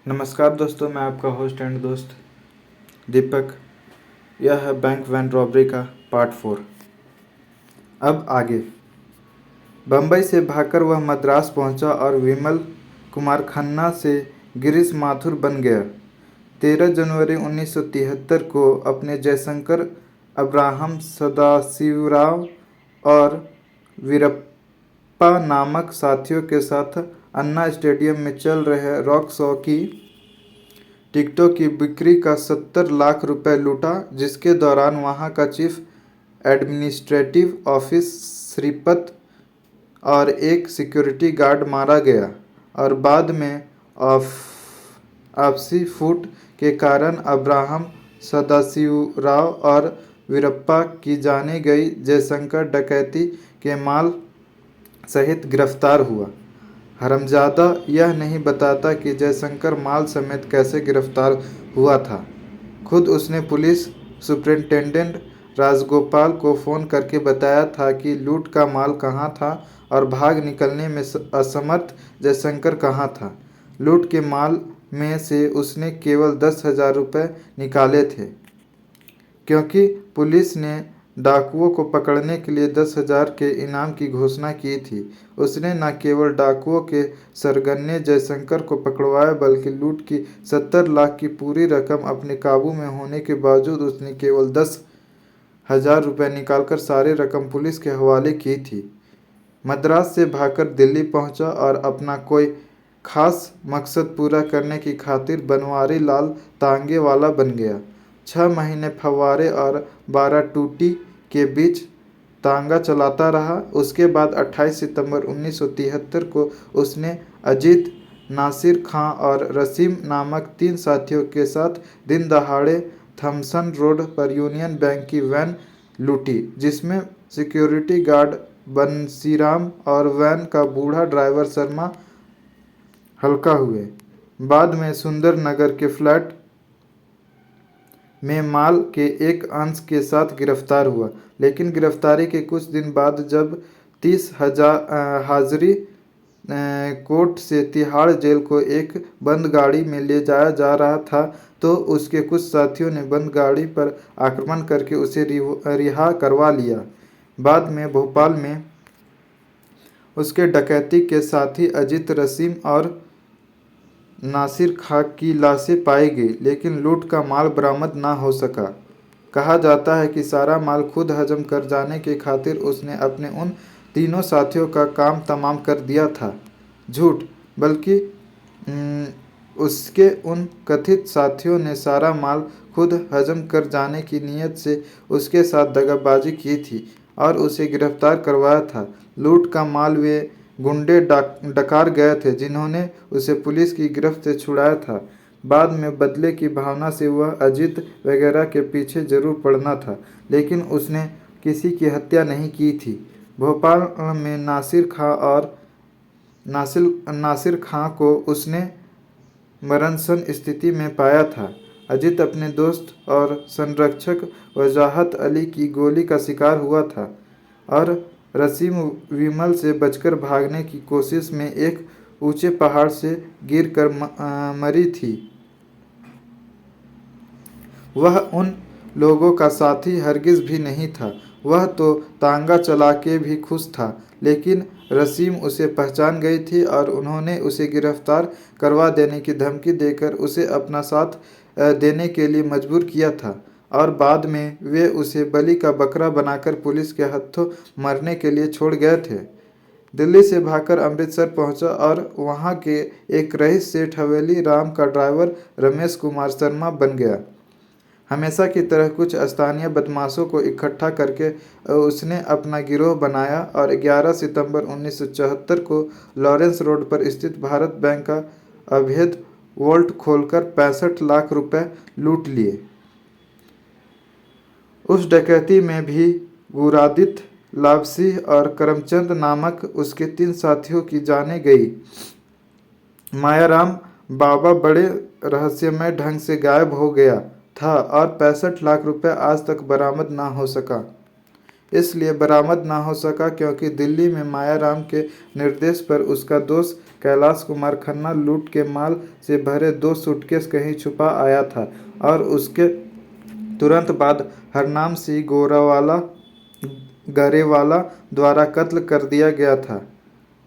नमस्कार दोस्तों, मैं आपका होस्ट एंड दोस्त दीपक। यह है बैंक वैन रॉबरी का पार्ट 4। अब आगे। बम्बई से भागकर वह मद्रास पहुंचा और विमल कुमार खन्ना से गिरीश माथुर बन गया। 13 जनवरी 1973 को अपने जयशंकर, अब्राहम सदाशिवराव और वीरप्पा नामक साथियों के साथ अन्ना स्टेडियम में चल रहे रॉक शो की टिकटों की बिक्री का 70 लाख रुपए लूटा, जिसके दौरान वहां का चीफ एडमिनिस्ट्रेटिव ऑफिस श्रीपत और एक सिक्योरिटी गार्ड मारा गया और बाद में आपसी फूट के कारण अब्राहम सदाशिवराव और वीरप्पा की जानी गई जयशंकर डकैती के माल सहित गिरफ्तार हुआ। हरमजादा यह नहीं बताता कि जयशंकर माल समेत कैसे गिरफ्तार हुआ था। खुद उसने पुलिस सुपरिंटेंडेंट राजगोपाल को फ़ोन करके बताया था कि लूट का माल कहाँ था और भाग निकलने में असमर्थ जयशंकर कहाँ था। लूट के माल में से उसने केवल 10,000 रुपये निकाले थे, क्योंकि पुलिस ने डाकुओं को पकड़ने के लिए 10,000 के इनाम की घोषणा की थी। उसने न केवल डाकुओं के सरगने जयशंकर को पकड़वाया, बल्कि लूट की 70 लाख की पूरी रकम अपने काबू में होने के बावजूद उसने केवल 10,000 रुपये निकालकर सारी रकम पुलिस के हवाले की थी। मद्रास से भागकर दिल्ली पहुंचा और अपना कोई खास मकसद पूरा करने की खातिर बनवारी लाल तांगे वाला बन गया। 6 महीने फव्वारे और 12 टूटी के बीच तांगा चलाता रहा। उसके बाद 28 सितंबर 1973 को उसने अजीत, नासिर खां और रसीम नामक 3 साथियों के साथ दिन दहाड़े थॉमसन रोड पर यूनियन बैंक की वैन लूटी, जिसमें सिक्योरिटी गार्ड बंसीराम और वैन का बूढ़ा ड्राइवर शर्मा हल्का हुए। बाद में सुंदर नगर के फ्लैट में माल के एक अंश के साथ गिरफ्तार हुआ, लेकिन गिरफ्तारी के कुछ दिन बाद जब 30,000 हाजिरी कोर्ट से तिहाड़ जेल को एक बंद गाड़ी में ले जाया जा रहा था, तो उसके कुछ साथियों ने बंद गाड़ी पर आक्रमण करके उसे रिहा करवा लिया। बाद में भोपाल में उसके डकैती के साथी अजीत, रसीम और नासिर खां की लाशें पाई गई, लेकिन लूट का माल बरामद ना हो सका। कहा जाता है कि सारा माल खुद हजम कर जाने के खातिर उसने अपने उन तीनों साथियों का काम तमाम कर दिया था। झूठ, बल्कि उसके उन कथित साथियों ने सारा माल खुद हजम कर जाने की नीयत से उसके साथ दगाबाजी की थी और उसे गिरफ्तार करवाया था। लूट का माल वे गुंडे डकार गए थे जिन्होंने उसे पुलिस की गिरफ्त से छुड़ाया था। बाद में बदले की भावना से वह अजीत वगैरह के पीछे जरूर पड़ना था, लेकिन उसने किसी की हत्या नहीं की थी। भोपाल में नासिर खां को उसने मरणसन स्थिति में पाया था। अजीत अपने दोस्त और संरक्षक वजाहत अली की गोली का शिकार हुआ था और रसीम विमल से बचकर भागने की कोशिश में एक ऊंचे पहाड़ से गिरकर मरी थी। वह उन लोगों का साथी हरगिज भी नहीं था। वह तो तांगा चला के भी खुश था, लेकिन रसीम उसे पहचान गई थी और उन्होंने उसे गिरफ्तार करवा देने की धमकी देकर उसे अपना साथ देने के लिए मजबूर किया था और बाद में वे उसे बलि का बकरा बनाकर पुलिस के हाथों मरने के लिए छोड़ गए थे। दिल्ली से भागकर अमृतसर पहुंचा और वहां के एक रईस सेठ हवेली राम का ड्राइवर रमेश कुमार शर्मा बन गया। हमेशा की तरह कुछ स्थानीय बदमाशों को इकट्ठा करके उसने अपना गिरोह बनाया और 11 सितंबर 1974 को लॉरेंस रोड पर स्थित भारत बैंक का अवैध वॉल्ट खोलकर 65 लाख रुपए लूट लिए। उस डकैती में भी गुरादित्य, लाभसिंह और करमचंद नामक उसके 3 साथियों की जानें गई। मायाराम बाबा बड़े रहस्यमय ढंग से गायब हो गया था और 65 लाख रुपए आज तक बरामद ना हो सका। इसलिए बरामद ना हो सका, क्योंकि दिल्ली में मायाराम के निर्देश पर उसका दोस्त कैलाश कुमार खन्ना लूट के माल से भरे 2 सूटकेस कहीं छुपा आया था और उसके तुरंत बाद हरनाम सिंह गरेवाला द्वारा कत्ल कर दिया गया था।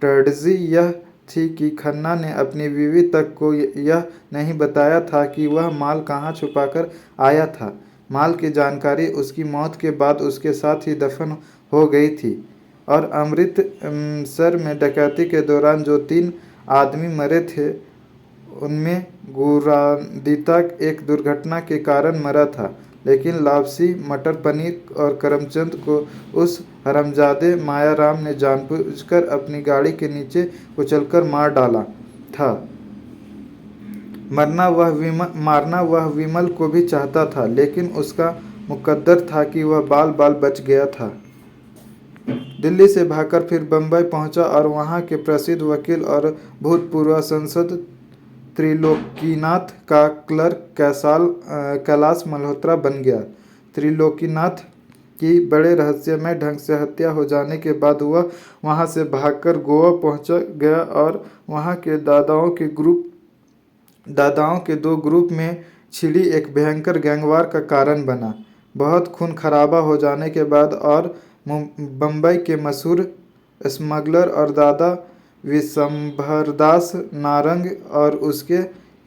ट्रेजेडी यह थी कि खन्ना ने अपनी बीवी तक को यह नहीं बताया था कि वह माल कहाँ छुपाकर आया था। माल की जानकारी उसकी मौत के बाद उसके साथ ही दफन हो गई थी और अमृतसर में डकैती के दौरान जो 3 आदमी मरे थे उनमें गुरादिता एक दुर्घटना के कारण मरा था, लेकिन लापसी, मटर पनीर और करमचंद को उस हरामजादे मायाराम ने जानबूझकर अपनी गाड़ी के नीचे कुचलकर मार डाला था। मारना वह विमल को भी चाहता था, लेकिन उसका मुकद्दर था कि वह बाल बाल बच गया था। दिल्ली से भागकर फिर बम्बई पहुंचा और वहां के प्रसिद्ध वकील और भूतपूर्व सांसद त्रिलोकीनाथ का क्लर्क कैलाश मल्होत्रा बन गया। त्रिलोकीनाथ की बड़े रहस्यमय ढंग से हत्या हो जाने के बाद वह वहां से भागकर गोवा पहुंच गया और वहां के दादाओं के 2 ग्रुप में छिड़ी एक भयंकर गैंगवार का कारण बना। बहुत खून खराबा हो जाने के बाद और बम्बई के मशहूर स्मगलर और दादा विशंभरदास नारंग और उसके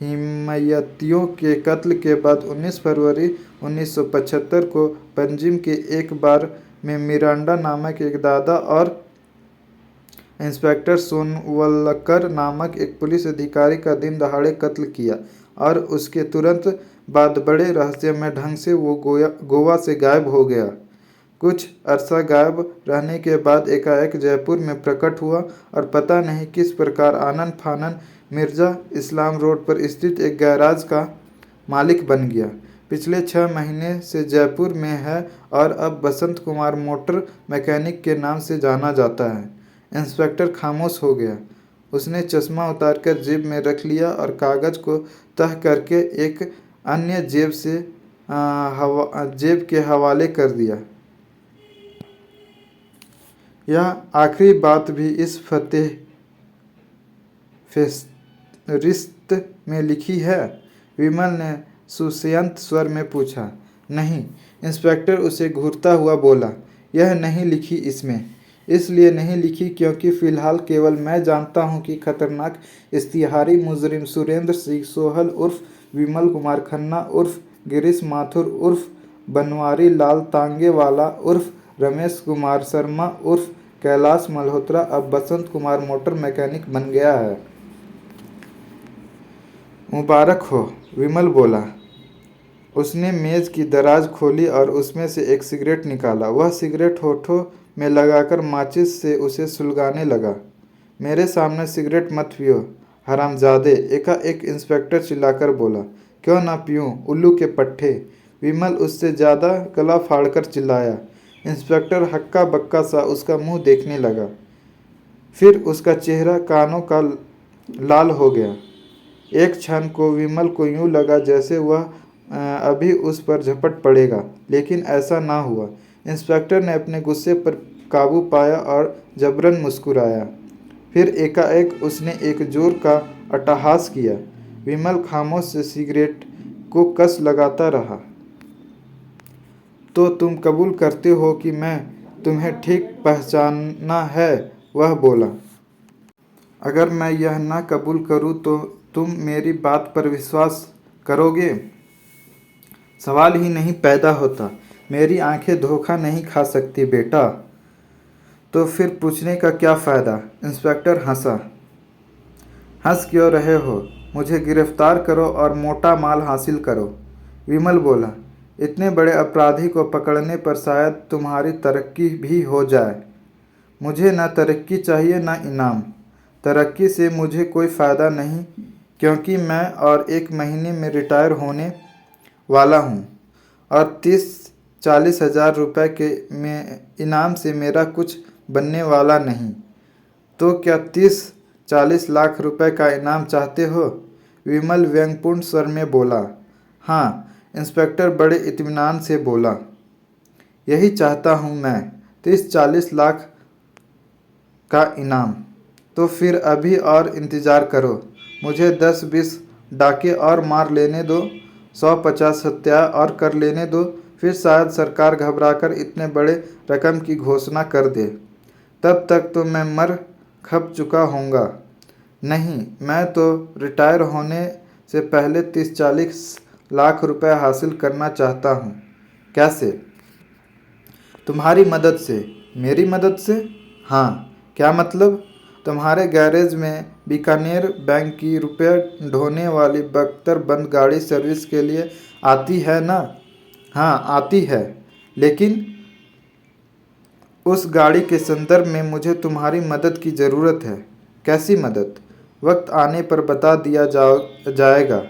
हिमायतियों के कत्ल के बाद 19 फरवरी 1975 को पंजिम के एक बार में मिरांडा नामक एक दादा और इंस्पेक्टर सोनवलकर नामक एक पुलिस अधिकारी का दिन दहाड़े कत्ल किया और उसके तुरंत बाद बड़े रहस्यमय ढंग से वो गोवा से गायब हो गया। कुछ अरसा गायब रहने के बाद एकाएक जयपुर में प्रकट हुआ और पता नहीं किस प्रकार आनन फानन मिर्जा इस्लाम रोड पर स्थित एक गैराज का मालिक बन गया। पिछले 6 महीने से जयपुर में है और अब बसंत कुमार मोटर मैकेनिक के नाम से जाना जाता है। इंस्पेक्टर खामोश हो गया। उसने चश्मा उतारकर जेब में रख लिया और कागज को तह करके एक अन्य जेब के हवाले कर दिया। यह आखिरी बात भी इस फेहरिस्त में लिखी है? विमल ने सुसंयत स्वर में पूछा। नहीं, इंस्पेक्टर उसे घूरता हुआ बोला। यह नहीं लिखी इसमें। इसलिए नहीं लिखी क्योंकि फ़िलहाल केवल मैं जानता हूँ कि खतरनाक इश्तिहारी मुजरिम सुरेंद्र सिंह सोहल उर्फ विमल कुमार खन्ना उर्फ गिरीश माथुर उर्फ बनवारी लाल तांगेवाला उर्फ रमेश कुमार शर्मा उर्फ कैलाश मल्होत्रा अब बसंत कुमार मोटर मैकेनिक बन गया है। मुबारक हो, विमल बोला। उसने मेज की दराज खोली और उसमें से एक सिगरेट निकाला। वह सिगरेट होठों में लगाकर माचिस से उसे सुलगाने लगा। मेरे सामने सिगरेट मत पियो हरामजादे, एकाएक इंस्पेक्टर चिल्लाकर बोला। क्यों ना पीऊँ, उल्लू के पट्टे, विमल उससे ज़्यादा गला फाड़कर चिल्लाया। इंस्पेक्टर हक्का बक्का सा उसका मुंह देखने लगा। फिर उसका चेहरा कानों का लाल हो गया। एक क्षण को विमल को यूं लगा जैसे वह अभी उस पर झपट पड़ेगा, लेकिन ऐसा ना हुआ। इंस्पेक्टर ने अपने गुस्से पर काबू पाया और जबरन मुस्कुराया। फिर एकाएक उसने एक जोर का अट्टहास किया। विमल खामोश से सिगरेट को कस लगाता रहा। तो तुम कबूल करते हो कि मैं तुम्हें ठीक पहचाना है? वह बोला। अगर मैं यह ना कबूल करूं तो तुम मेरी बात पर विश्वास करोगे? सवाल ही नहीं पैदा होता। मेरी आंखें धोखा नहीं खा सकती बेटा। तो फिर पूछने का क्या फ़ायदा? इंस्पेक्टर हंसा। हंस क्यों रहे हो? मुझे गिरफ्तार करो और मोटा माल हासिल करो। विमल बोला। इतने बड़े अपराधी को पकड़ने पर शायद तुम्हारी तरक्की भी हो जाए। मुझे ना तरक्की चाहिए ना इनाम। तरक्की से मुझे कोई फ़ायदा नहीं, क्योंकि मैं और 1 महीने में रिटायर होने वाला हूँ और 30-40 हज़ार रुपये के इनाम से मेरा कुछ बनने वाला नहीं। तो क्या 30-40 लाख रुपए का इनाम चाहते हो? विमल व्यंग्यपूर्ण स्वर में बोला। हाँ, इंस्पेक्टर बड़े इत्मीनान से बोला। यही चाहता हूँ मैं। 30-40 लाख का इनाम। तो फिर अभी और इंतज़ार करो, मुझे 10-20 डाके और मार लेने दो, 100-50 हत्या और कर लेने दो, फिर शायद सरकार घबराकर इतने बड़े रकम की घोषणा कर दे। तब तक तो मैं मर खप चुका होऊंगा। नहीं, मैं तो रिटायर होने से पहले 30-40 लाख रुपए हासिल करना चाहता हूँ। कैसे? तुम्हारी मदद से। मेरी मदद से? हाँ। क्या मतलब? तुम्हारे गैरेज में बीकानेर बैंक की रुपये ढोने वाली बख्तरबंद गाड़ी सर्विस के लिए आती है ना? हाँ, आती है। लेकिन उस गाड़ी के संदर्भ में मुझे तुम्हारी मदद की ज़रूरत है। कैसी मदद? वक्त आने पर बता दिया जाएगा,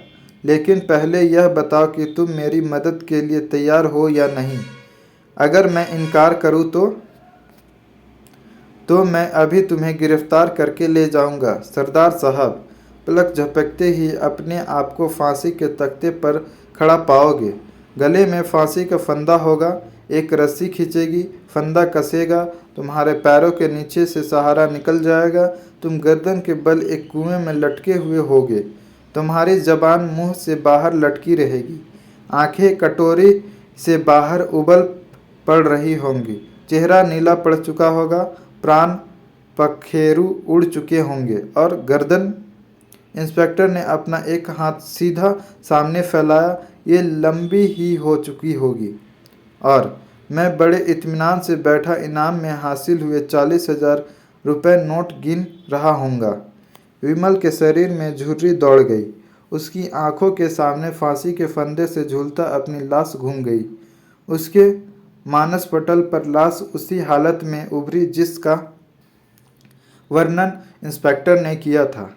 लेकिन पहले यह बताओ कि तुम मेरी मदद के लिए तैयार हो या नहीं। अगर मैं इनकार करूं तो मैं अभी तुम्हें गिरफ्तार करके ले जाऊंगा। सरदार साहब, पलक झपकते ही अपने आप को फांसी के तख्ते पर खड़ा पाओगे। गले में फांसी का फंदा होगा, एक रस्सी खींचेगी, फंदा कसेगा, तुम्हारे पैरों के नीचे से सहारा निकल जाएगा, तुम गर्दन के बल एक कुएं में लटके हुए होगे। तुम्हारी जबान मुंह से बाहर लटकी रहेगी, आंखें कटोरी से बाहर उबल पड़ रही होंगी, चेहरा नीला पड़ चुका होगा, प्राण पखेरु उड़ चुके होंगे और गर्दन। इंस्पेक्टर ने अपना एक हाथ सीधा सामने फैलाया। ये लंबी ही हो चुकी होगी और मैं बड़े इत्मीनान से बैठा इनाम में हासिल हुए 40,000 रुपये नोट गिन रहा होऊंगा। विमल के शरीर में झुर्री दौड़ गई। उसकी आंखों के सामने फांसी के फंदे से झूलता अपनी लाश घूम गई। उसके मानस पटल पर लाश उसी हालत में उभरी जिसका वर्णन इंस्पेक्टर ने किया था।